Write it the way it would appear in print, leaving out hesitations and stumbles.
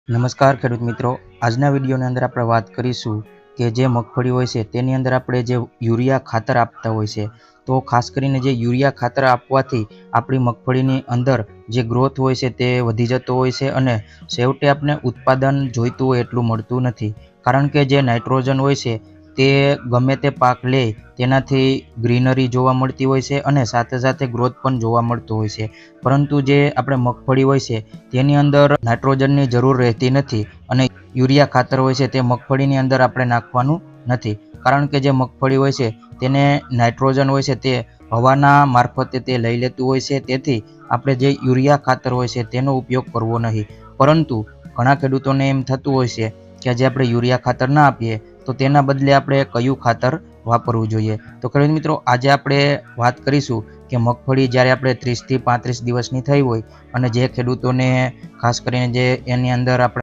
નમસ્કાર ખેડૂત મિત્રો, આજના વિડીયોની અંદર આપણે વાત કરીશું કે જે મગફળી હોય છે તેની અંદર આપણે જે યુરિયા ખાતર આપતા હોય છે, તો ખાસ કરીને જે યુરિયા ખાતર આપવાથી આપણી મગફળીની અંદર જે ગ્રોથ હોય છે તે વધી જતો હોય છે અને છેવટે આપણે ઉત્પાદન જોઈતું હોય એટલું મળતું નથી. કારણ કે જે નાઇટ્રોજન હોય છે તે ગમે તે પાક લે તેનાથી ગ્રીનરી જોવા મળતી હોય છે અને સાથે સાથે ગ્રોથ પણ જોવા મળતો હોય છે. પરંતુ જે આપણે મગફળી હોય છે તેની અંદર નાઇટ્રોજનની જરૂર રહેતી નથી અને યુરિયા ખાતર હોય છે તે મગફળીની અંદર આપણે નાખવાનું નથી. કારણ કે જે મગફળી હોય છે તેને નાઇટ્રોજન હોય છે તે હવાના મારફતે તે લઈ લેતું હોય છે. તેથી આપણે જે યુરિયા ખાતર હોય છે તેનો ઉપયોગ કરવો નહીં. પરંતુ ઘણા ખેડૂતોને એમ થતું હોય છે કે જે આપણે યુરિયા ખાતર ના આપીએ તો તેના બદલે આપણે કયું ખાતર વાપરવું જોઈએ. તો ખેડૂત મિત્રો, આજે આપણે વાત કરીશું કે મગફળી જ્યારે આપણે 30 થી 35 દિવસની થઈ હોય અને જે ખેડૂતોને ખાસ કરીને જે એની અંદર આપણે